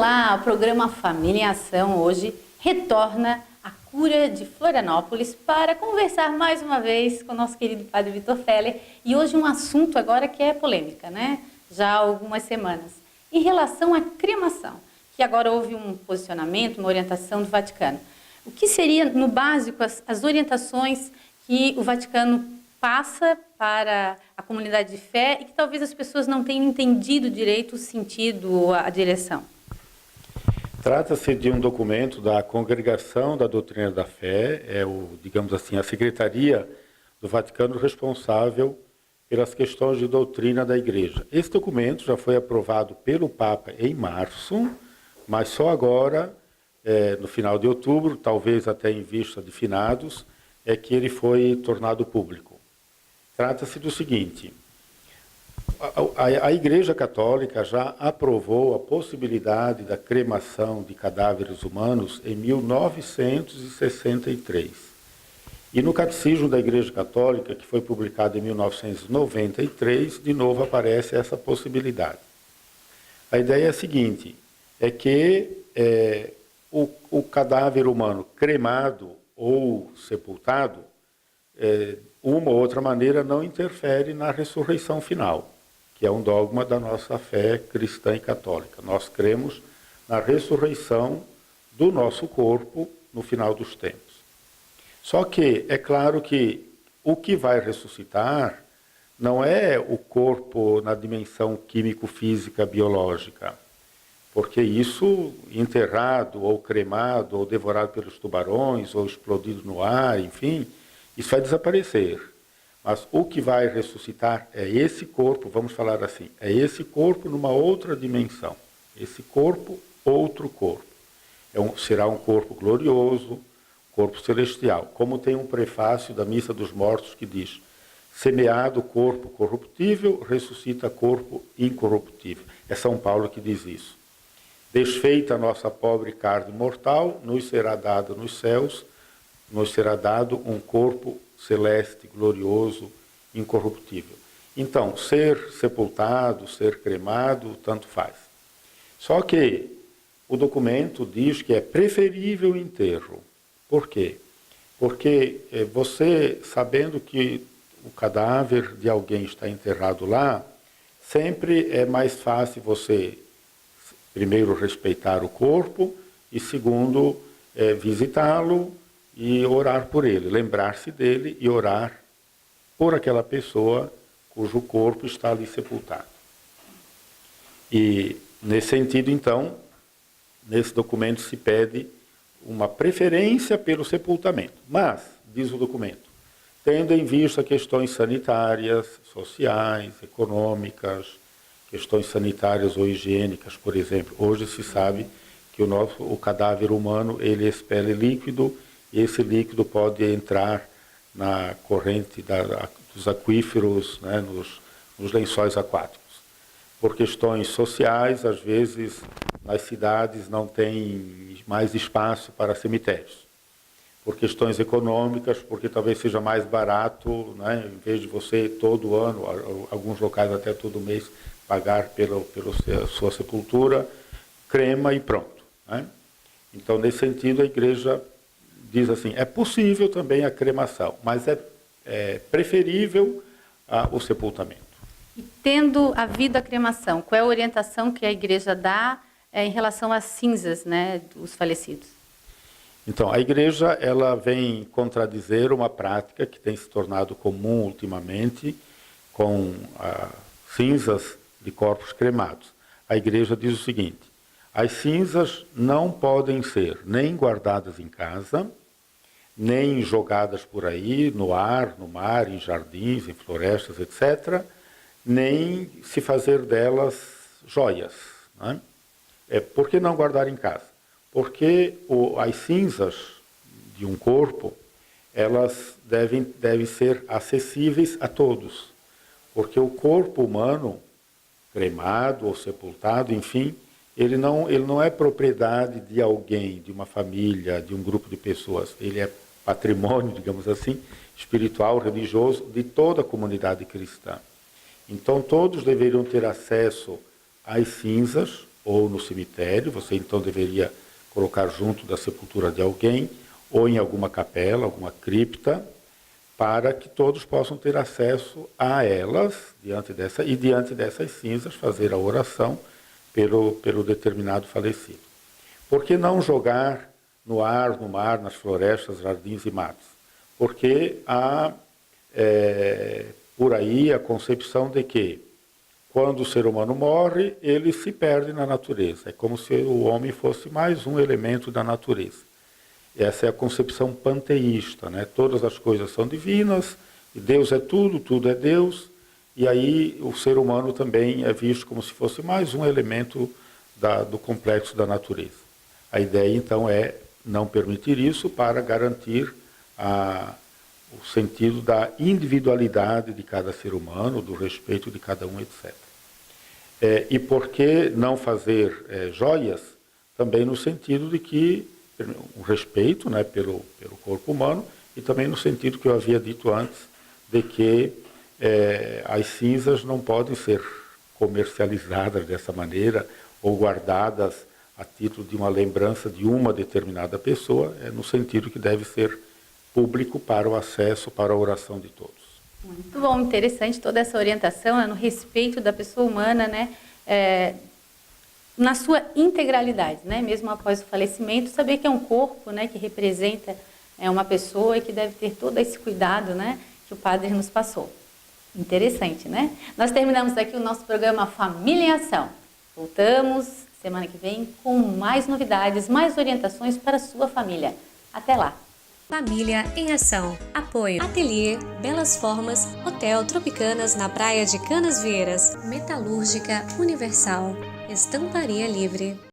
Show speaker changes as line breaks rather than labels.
Olá, o programa Família em Ação hoje retorna à cura de Florianópolis para conversar mais uma vez com o nosso querido Padre Vitor Feller. E hoje um assunto agora que é polêmica, né? Já há algumas semanas. Em relação à cremação, que agora houve um posicionamento, uma orientação do Vaticano. O que seria, no básico, as orientações que o Vaticano passa para a comunidade de fé e que talvez as pessoas não tenham entendido direito o sentido, a direção?
Trata-se de um documento da Congregação da Doutrina da Fé, digamos assim, a Secretaria do Vaticano responsável pelas questões de doutrina da Igreja. Esse documento já foi aprovado pelo Papa em março, mas só agora, no final de outubro, talvez até em vista de finados, é que ele tornado público. Trata-se do seguinte: a Igreja Católica já aprovou a possibilidade da cremação de cadáveres humanos em 1963. E no Catecismo da Igreja Católica, que foi publicado em 1993, de novo aparece essa possibilidade. A ideia é a seguinte, é que o cadáver humano cremado ou sepultado, uma ou outra maneira, não interfere na ressurreição final, que é um dogma da nossa fé cristã e católica. Nós cremos na ressurreição do nosso corpo no final dos tempos. Só que é claro que o que vai ressuscitar não é o corpo na dimensão químico-física biológica, porque isso, enterrado ou cremado ou devorado pelos tubarões ou explodido no ar, enfim, isso vai desaparecer. Mas o que vai ressuscitar é esse corpo, vamos falar assim, é esse corpo numa outra dimensão. Esse corpo, outro corpo. Será um corpo glorioso, corpo celestial. Como tem um prefácio da Missa dos Mortos que diz: semeado corpo corruptível, ressuscita corpo incorruptível. É São Paulo que diz isso. Desfeita a nossa pobre carne mortal, nos será dado nos céus, nos será dado um corpo celeste, glorioso, incorruptível. Então, ser sepultado, ser cremado, tanto faz. Só que o documento diz que é preferível o enterro. Por quê? Porque você, sabendo que o cadáver de alguém está enterrado lá, sempre é mais fácil você, primeiro, respeitar o corpo e, segundo, visitá-lo e orar por ele, lembrar-se dele e orar por aquela pessoa cujo corpo está ali sepultado. E, nesse sentido, então, nesse documento se pede uma preferência pelo sepultamento. Mas, diz o documento, tendo em vista questões sanitárias, sociais, econômicas, questões sanitárias ou higiênicas, por exemplo. Hoje se sabe que o cadáver humano ele expele líquido, e esse líquido pode entrar na corrente dos aquíferos, né, nos lençóis aquáticos. Por questões sociais, às vezes, nas cidades não tem mais espaço para cemitérios. Por questões econômicas, porque talvez seja mais barato, né, em vez de você todo ano, alguns locais até todo mês, pagar pela sua sepultura, crema e pronto. Né? Então, nesse sentido, a Igreja diz assim, é possível também a cremação, mas é preferível o sepultamento.
E tendo havido a cremação, qual é a orientação que a Igreja dá em relação às cinzas, né, dos falecidos?
Então, a Igreja ela vem contradizer uma prática que tem se tornado comum ultimamente com cinzas de corpos cremados. A Igreja diz o seguinte: as cinzas não podem ser nem guardadas em casa, nem jogadas por aí, no ar, no mar, em jardins, em florestas, etc., nem se fazer delas joias. Né? Por que não guardar em casa? Porque as cinzas de um corpo, elas devem ser acessíveis a todos. Porque o corpo humano, cremado ou sepultado, enfim, ele não é propriedade de alguém, de uma família, de um grupo de pessoas. Ele é patrimônio, digamos assim, espiritual, religioso, de toda a comunidade cristã. Então, todos deveriam ter acesso às cinzas, ou no cemitério, você então deveria colocar junto da sepultura de alguém, ou em alguma capela, alguma cripta, para que todos possam ter acesso a elas, diante dessas cinzas, fazer a oração pelo determinado falecido. Por que não jogar no ar, no mar, nas florestas, jardins e matos? Porque há por aí a concepção de que, quando o ser humano morre, ele se perde na natureza. É como se o homem fosse mais um elemento da natureza. Essa é a concepção panteísta, né? Todas as coisas são divinas, e Deus é tudo, tudo é Deus, e aí o ser humano também é visto como se fosse mais um elemento do complexo da natureza. A ideia, então, é não permitir isso para garantir o sentido da individualidade de cada ser humano, do respeito de cada um, etc. E por que não fazer joias? Também no sentido de que um respeito, né, pelo corpo humano, e também no sentido que eu havia dito antes, de que as cinzas não podem ser comercializadas dessa maneira ou guardadas a título de uma lembrança de uma determinada pessoa, no sentido que deve ser público para o acesso, para a oração de todos.
Muito bom, interessante toda essa orientação no respeito da pessoa humana, né? Na sua integralidade, né? Mesmo após o falecimento, saber que é um corpo, né, que representa uma pessoa e que deve ter todo esse cuidado, né, que o padre nos passou. Interessante, né? Nós terminamos aqui o nosso programa Família em Ação. Voltamos semana que vem com mais novidades, mais orientações para a sua família. Até lá!
Família em Ação. Apoio. Ateliê Belas Formas, Hotel Tropicanas na Praia de Canasvieiras. Metalúrgica Universal. Estamparia Livre.